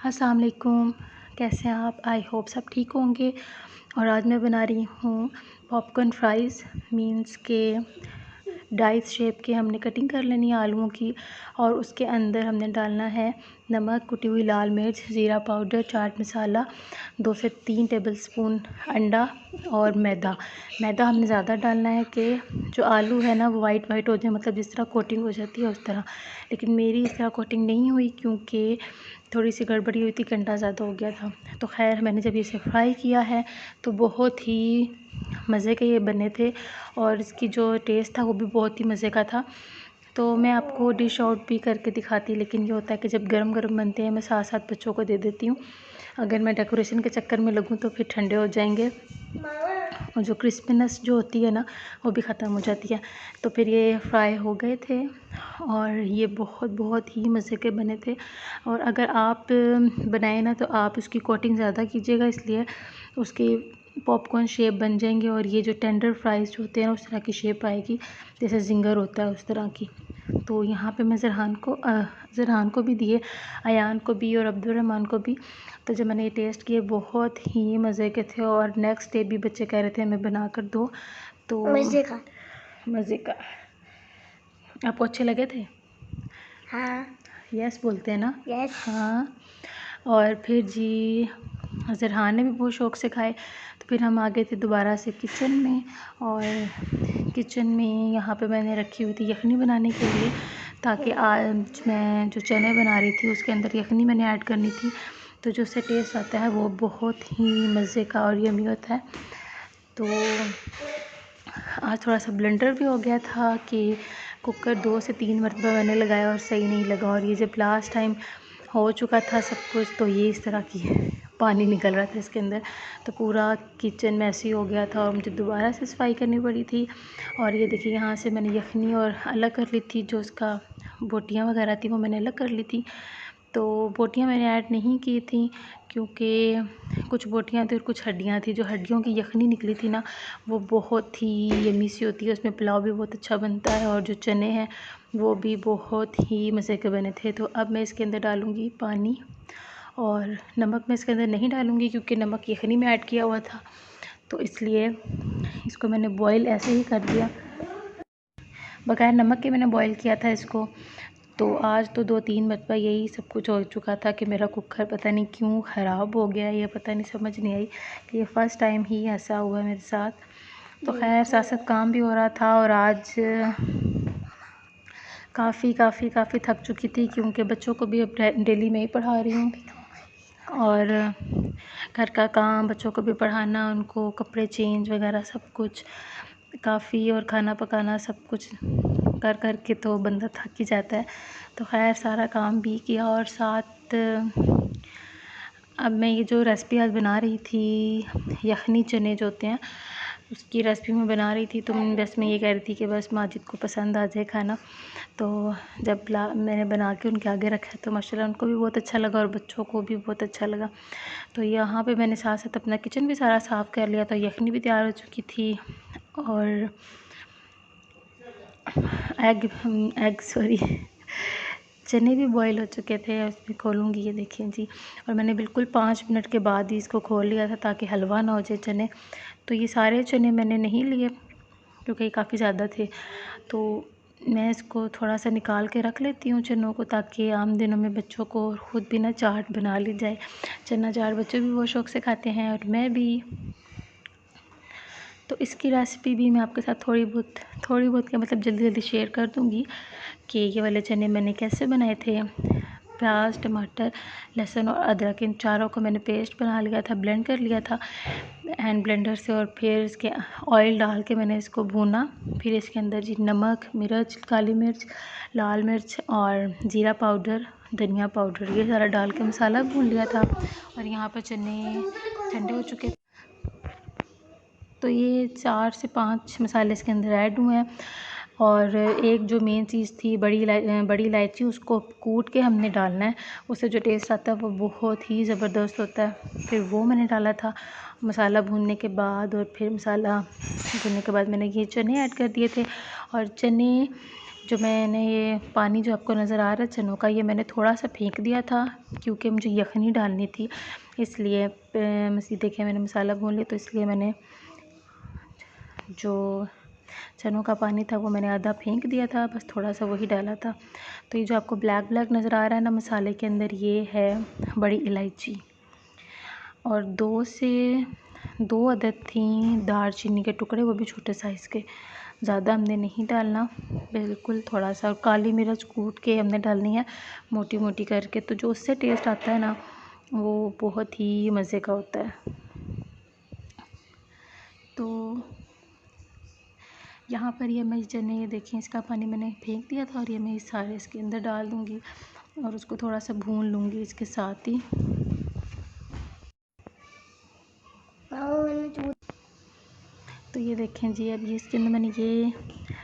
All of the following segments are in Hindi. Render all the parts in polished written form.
अस्सलाम वालेकुम। कैसे हैं आप? आई होप सब ठीक होंगे। और आज मैं बना रही हूँ पॉपकॉर्न फ्राइज़। मींस के डाइस शेप के हमने कटिंग कर लेनी है आलूओं की, और उसके अंदर हमने डालना है नमक, कुटी हुई लाल मिर्च, ज़ीरा पाउडर, चाट मसाला, 2 से 3 टेबलस्पून अंडा और मैदा हमने ज़्यादा डालना है कि जो आलू है ना वो वाइट वाइट हो जाए, मतलब जिस तरह कोटिंग हो जाती है उस तरह। लेकिन मेरी इस तरह कोटिंग नहीं हुई क्योंकि थोड़ी सी गड़बड़ी हुई थी, घंटा ज़्यादा हो गया था। तो खैर मैंने जब इसे फ्राई किया है तो बहुत ही मज़े के ये बने थे, और इसकी जो टेस्ट था वो भी बहुत ही मज़े का था। तो मैं आपको डिश आउट भी करके दिखाती, लेकिन ये होता है कि जब गरम गरम बनते हैं मैं साथ साथ बच्चों को दे देती हूँ। अगर मैं डेकोरेशन के चक्कर में लगूँ तो फिर ठंडे हो जाएंगे और जो क्रिस्पीनेस जो होती है ना वो भी ख़त्म हो जाती है। तो फिर ये फ्राई हो गए थे और ये बहुत ही मज़े के बने थे। और अगर आप बनाएं ना तो आप उसकी कोटिंग ज़्यादा कीजिएगा, इसलिए उसकी पॉपकॉर्न शेप बन जाएंगे, और ये जो टेंडर फ्राइज़ जो होते हैं ना उस तरह की शेप आएगी, जैसे जिंगर होता है उस तरह की। तो यहाँ पे मैं ज़रहान को भी दिए, अयान को भी और अब्दुलरहमान को भी। तो जब मैंने ये टेस्ट किए बहुत ही मज़े के थे, और नेक्स्ट डे भी बच्चे कह रहे थे हमें बना कर दो। तो मज़े का आपको अच्छे लगे थे? हाँ। यस बोलते हैं ना? यस। हाँ। और फिर जी ज़रहान ने भी बहुत शौक़ से खाए। तो फिर हम आ गए थे दोबारा से किचन में, और किचन में यहाँ पे मैंने रखी हुई थी यखनी बनाने के लिए, ताकि आज मैं जो चने बना रही थी उसके अंदर यखनी मैंने ऐड करनी थी। तो जो उससे टेस्ट आता है वो बहुत ही मज़े का और यम्मी होता है। तो आज थोड़ा सा ब्लेंडर भी हो गया था कि कुकर 2 से 3 मरतबा मैंने लगाया और सही नहीं लगा, और ये जब लास्ट टाइम हो चुका था सब कुछ तो ये इस तरह की पानी निकल रहा था इसके अंदर, तो पूरा किचन मैसी हो गया था और मुझे दोबारा से सफाई करनी पड़ी थी। और ये देखिए यहाँ से मैंने यखनी और अलग कर ली थी, जो उसका बोटियाँ वगैरह थी वो मैंने अलग कर ली थी। तो बोटियाँ मैंने ऐड नहीं की थी क्योंकि कुछ बोटियाँ थी और कुछ हड्डियाँ थी। जो हड्डियों की यखनी निकली थी ना वो बहुत ही यम्मी सी होती है, उसमें पुलाव भी बहुत अच्छा बनता है, और जो चने हैं वो भी बहुत ही मज़े के बने थे। तो अब मैं इसके अंदर डालूँगी पानी, और नमक मैं इसके अंदर नहीं डालूँगी क्योंकि नमक यखनी में ऐड किया हुआ था, तो इसलिए इसको मैंने बॉयल ऐसे ही कर दिया, बगैर नमक के मैंने बॉयल किया था इसको। तो आज तो 2-3 मरतबा यही सब कुछ हो चुका था कि मेरा कुकर पता नहीं क्यों ख़राब हो गया, ये पता नहीं समझ नहीं आई कि ये फ़र्स्ट टाइम ही ऐसा हुआ मेरे साथ। तो खैर साथ साथ काम भी हो रहा था, और आज काफ़ी थक चुकी थी क्योंकि बच्चों को भी अब डेली में ही पढ़ा रही हूँ, और घर का काम, बच्चों को भी पढ़ाना, उनको कपड़े चेंज वगैरह सब कुछ काफ़ी, और खाना पकाना सब कुछ कर के तो बंदा थक ही जाता है। तो खैर सारा काम भी किया, और साथ अब मैं ये जो रेसिपी आज बना रही थी यखनी चने जो होते हैं उसकी रेसिपी मैं बना रही थी, तो बस मैं ये कह रही थी कि बस माजिद को पसंद आ जाए खाना। तो जब मैंने बना के उनके आगे रखा तो माशाल्लाह उनको भी बहुत अच्छा लगा और बच्चों को भी बहुत अच्छा लगा। तो यहाँ पे मैंने साथ साथ अपना किचन भी सारा साफ़ कर लिया, तो यखनी भी तैयार हो चुकी थी, और चने भी बॉईल हो चुके थे। उसमें खोलूँगी, ये देखिए जी, और मैंने बिल्कुल 5 मिनट के बाद ही इसको खोल लिया था ताकि हलवा ना हो जाए चने। तो ये सारे चने मैंने नहीं लिए क्योंकि काफ़ी ज़्यादा थे, तो मैं इसको थोड़ा सा निकाल के रख लेती हूँ चनों को, ताकि आम दिनों में बच्चों को ख़ुद भी ना चाट बना ली जाए। चना चाट बच्चे भी बहुत शौक़ से खाते हैं और मैं भी। तो इसकी रेसिपी भी मैं आपके साथ थोड़ी बहुत क्या मतलब जल्दी शेयर कर दूँगी कि ये वाले चने मैंने कैसे बनाए थे। प्याज, टमाटर, लहसुन और अदरक, इन चारों को मैंने पेस्ट बना लिया था, ब्लेंड कर लिया था हैंड ब्लेंडर से, और फिर इसके ऑयल डाल के मैंने इसको भूना। फिर इसके अंदर जी नमक, मिर्च, काली मिर्च, लाल मिर्च और ज़ीरा पाउडर, धनिया पाउडर, ये सारा डाल के मसाला भून लिया था। और यहाँ पर चने ठंडे हो चुके, तो ये 4 से 5 मसाले इसके अंदर ऐड हुए हैं। और एक जो मेन चीज़ थी बड़ी इलायची, उसको कूट के हमने डालना है, उससे जो टेस्ट आता है वो बहुत ही ज़बरदस्त होता है। फिर वो मैंने डाला था मसाला भूनने के बाद, और फिर मसाला भूनने के बाद मैंने ये चने ऐड कर दिए थे। और चने जो मैंने ये पानी जो आपको नज़र आ रहा है चनों का, ये मैंने थोड़ा सा फेंक दिया था क्योंकि मुझे यखनी डालनी थी, इसलिए देखिए मैंने मसाला भून लिया, तो इसलिए मैंने जो चनों का पानी था वो मैंने आधा फेंक दिया था, बस थोड़ा सा वही डाला था। तो ये जो आपको ब्लैक ब्लैक नज़र आ रहा है ना मसाले के अंदर, ये है बड़ी इलायची, और 2 अदद थी दालचीनी के टुकड़े, वो भी छोटे साइज़ के, ज़्यादा हमने नहीं डालना, बिल्कुल थोड़ा सा। और काली मिर्च कूट के हमने डालनी है मोटी मोटी करके, तो जो उससे टेस्ट आता है ना वो बहुत ही मज़े का होता है। तो यहाँ पर ये मैं चने देखें, इसका पानी मैंने फेंक दिया था, और ये मैं सारे इसके अंदर डाल दूँगी और उसको थोड़ा सा भून लूँगी इसके साथ ही। तो ये देखें जी, अब ये इसके अंदर मैंने ये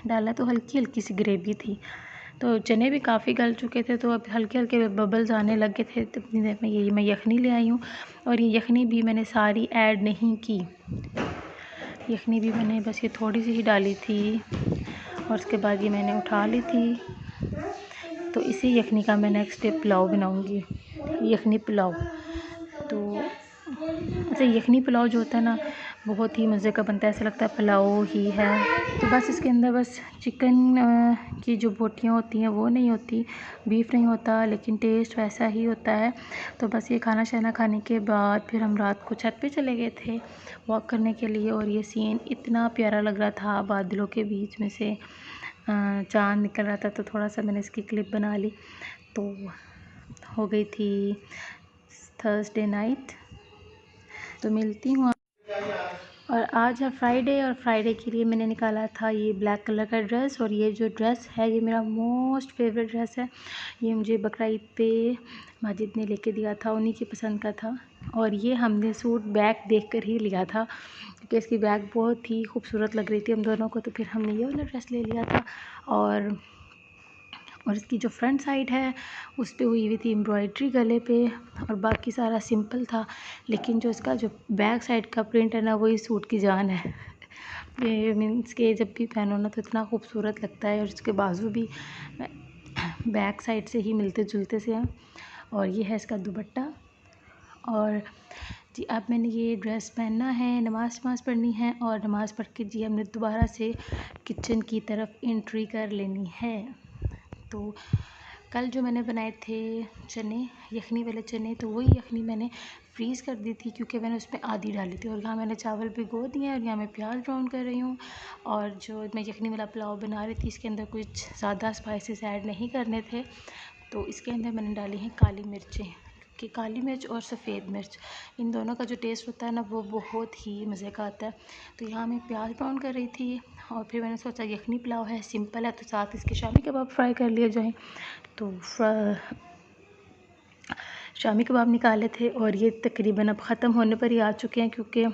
डाला, तो हल्की हल्की सी ग्रेवी थी, तो चने भी काफ़ी गल चुके थे, तो अब हल्के हल्के बबल्स आने लगे थे। तो इतनी देर में ये मैं यखनी ले आई हूँ, और ये यखनी भी मैंने सारी ऐड नहीं की, यखनी भी मैंने बस ये थोड़ी सी ही डाली थी, और उसके बाद ये मैंने उठा ली थी। तो इसी यखनी का मैं नेक्स्ट डे पुलाव बनाऊँगी, यखनी पुलाव। तो अच्छा, यखनी पुलाव जो होता है ना बहुत ही मज़े का बनता है, ऐसा लगता है पुलाव ही है। तो बस इसके अंदर बस चिकन की जो बोटियाँ होती हैं वो नहीं होती, बीफ नहीं होता, लेकिन टेस्ट वैसा ही होता है। तो बस ये खाना शाना खाने के बाद फिर हम रात को छत पे चले गए थे वॉक करने के लिए, और ये सीन इतना प्यारा लग रहा था, बादलों के बीच में से चाँद निकल रहा था, तो थोड़ा सा मैंने इसकी क्लिप बना ली। तो हो गई थी थर्सडे नाइट। तो मिलती हूँ। और आज है फ्राइडे, और फ्राइडे के लिए मैंने निकाला था ये ब्लैक कलर का ड्रेस, और ये जो ड्रेस है ये मेरा मोस्ट फेवरेट ड्रेस है। ये मुझे बकरा ईद पे माजिद ने लेके दिया था, उन्हीं की पसंद का था, और ये हमने सूट बैग देखकर ही लिया था क्योंकि इसकी बैग बहुत ही खूबसूरत लग रही थी हम दोनों को, तो फिर हमने ये वाला ड्रेस ले लिया था। और इसकी जो फ्रंट साइड है उस पे हुई हुई थी एम्ब्रॉयड्री गले पे, और बाकी सारा सिंपल था, लेकिन जो इसका जो बैक साइड का प्रिंट है ना वही सूट की जान है। ये मीन्स के जब भी पहनो ना तो इतना खूबसूरत लगता है, और इसके बाजू भी बैक साइड से ही मिलते जुलते से हैं। और ये है इसका दुपट्टा। और जी अब मैंने ये ड्रेस पहनना है, नमाज़ पढ़नी है, और नमाज़ पढ़ के जी हमने दोबारा से किचन की तरफ एंट्री कर लेनी है। तो कल जो मैंने बनाए थे चने, यखनी वाले चने, तो वही यखनी मैंने फ्रीज़ कर दी थी क्योंकि मैंने उसमें आधी डाली थी, और यहाँ मैंने चावल भिगो दिए हैं, और यहाँ मैं प्याज ब्राउन कर रही हूँ। और जो मैं यखनी वाला पुलाव बना रही थी इसके अंदर कुछ ज़्यादा स्पाइसेस ऐड नहीं करने थे, तो इसके अंदर मैंने डाली हैं काली मिर्चें, कि काली मिर्च और सफ़ेद मिर्च, इन दोनों का जो टेस्ट होता है ना वो बहुत ही मज़े का आता है। तो यहाँ मैं प्याज ब्राउन कर रही थी, और फिर मैंने सोचा यखनी पुलाव है, सिंपल है, तो साथ इसके शामी कबाब फ्राई कर लिए जाएँ। तो शामी कबाब निकाले थे, और ये तकरीबन अब ख़त्म होने पर ही आ चुके हैं, क्योंकि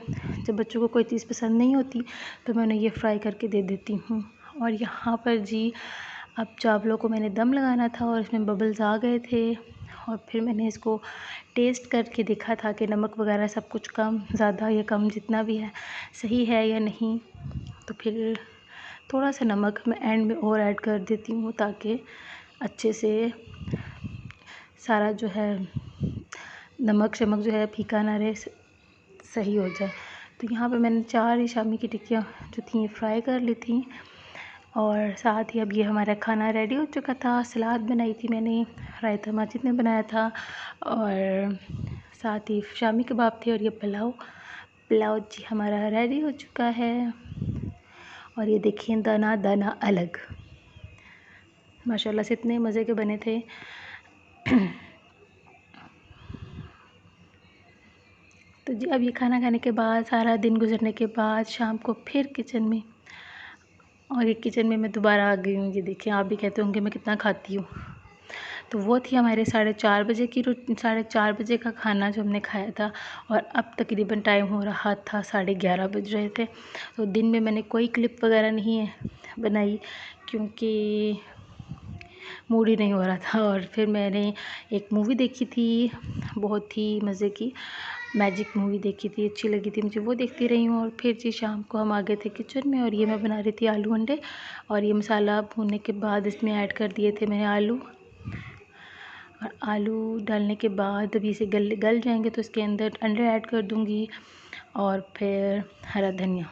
जब बच्चों को कोई चीज़ पसंद नहीं होती तो मैं उन्हें ये फ्राई करके दे देती हूँ। और यहाँ पर जी अब चावलों को मैंने दम लगाना था, और इसमें बबल्स आ गए थे, और फिर मैंने इसको टेस्ट करके देखा था कि नमक वगैरह सब कुछ कम ज़्यादा या कम जितना भी है सही है या नहीं। तो फिर थोड़ा सा नमक मैं एंड में और ऐड कर देती हूँ ताकि अच्छे से सारा जो है नमक शमक जो है फीका ना रहे, सही हो जाए। तो यहाँ पे मैंने 4 शामी की टिक्कियाँ जो थी फ्राई कर ली थी, और साथ ही अब ये हमारा खाना रेडी हो चुका था। सलाद बनाई थी मैंने, रायता माजिद ने बनाया था, और साथ ही शामी कबाब थे, और ये पुलाव जी हमारा रेडी हो चुका है। और ये देखिए दाना दाना अलग, माशाल्लाह से इतने मज़े के बने थे। तो जी अब ये खाना खाने के बाद, सारा दिन गुजरने के बाद, शाम को फिर किचन में, और ये किचन में मैं दोबारा आ गई हूँ। ये देखिए, आप भी कहते होंगे मैं कितना खाती हूँ। तो वो थी हमारे 4:30 बजे की 4:30 बजे का खाना जो हमने खाया था, और अब तकरीबन टाइम हो रहा था 11:30 बज रहे थे। तो दिन में मैंने कोई क्लिप वगैरह नहीं बनाई क्योंकि मूड ही नहीं हो रहा था। और फिर मैंने एक मूवी देखी थी बहुत ही मज़े की, मैजिक मूवी देखी थी, अच्छी लगी थी मुझे, वो देखती रही हूँ। और फिर जी शाम को हम आ गए थे किचन में और ये मैं बना रही थी आलू अंडे। और ये मसाला भूनने के बाद इसमें ऐड कर दिए थे मैंने आलू। और आलू डालने के बाद अभी इसे गल जाएंगे तो इसके अंदर अंडे ऐड कर दूँगी और फिर हरा धनिया।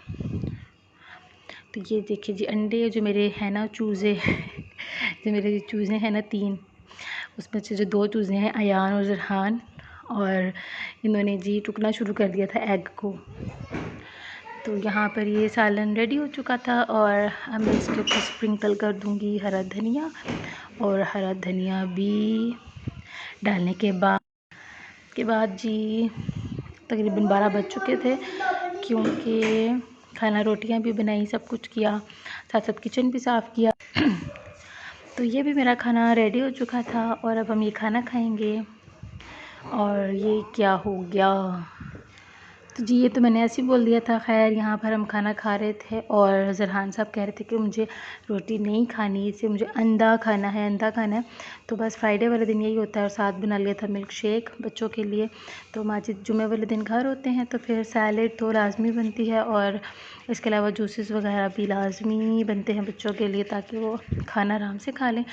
तो ये देखिए जी अंडे जो मेरे हैं ना चूज़े जो मेरे चूज़े हैं ना 3, उसमें से जो 2 चूज़े हैं अयान और ज़रहान, और इन्होंने जी टूटना शुरू कर दिया था एग को। तो यहाँ पर ये सालन रेडी हो चुका था और अब मैं इसके ऊपर स्प्रिंकल कर दूँगी हरा धनिया। और हरा धनिया भी डालने के बाद जी तकरीबन 12 बज चुके थे, क्योंकि खाना रोटियां भी बनाई, सब कुछ किया, साथ साथ किचन भी साफ़ किया। तो ये भी मेरा खाना रेडी हो चुका था और अब हम ये खाना खाएंगे। और ये क्या हो गया, तो जी ये तो मैंने ऐसे ही बोल दिया था। खैर यहाँ पर हम खाना खा रहे थे और ज़रहान साहब कह रहे थे कि मुझे रोटी नहीं खानी, इससे मुझे अंडा खाना है, अंडा खाना है। तो बस फ्राइडे वाले दिन यही होता है। और साथ बना लिया था मिल्क शेक बच्चों के लिए। तो माजिद जुमे वाले दिन घर होते हैं तो फिर सैलेड तो लाजमी बनती है और इसके अलावा जूसेस वगैरह भी लाजमी बनते हैं बच्चों के लिए, ताकि वो खाना आराम से खा लें।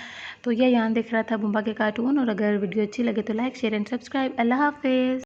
तो यह यहाँ दिख रहा था बुम्बा के कार्टून। और अगर वीडियो अच्छी लगे तो लाइक शेयर एंड सब्सक्राइब। अल्लाह हाफ़िज़।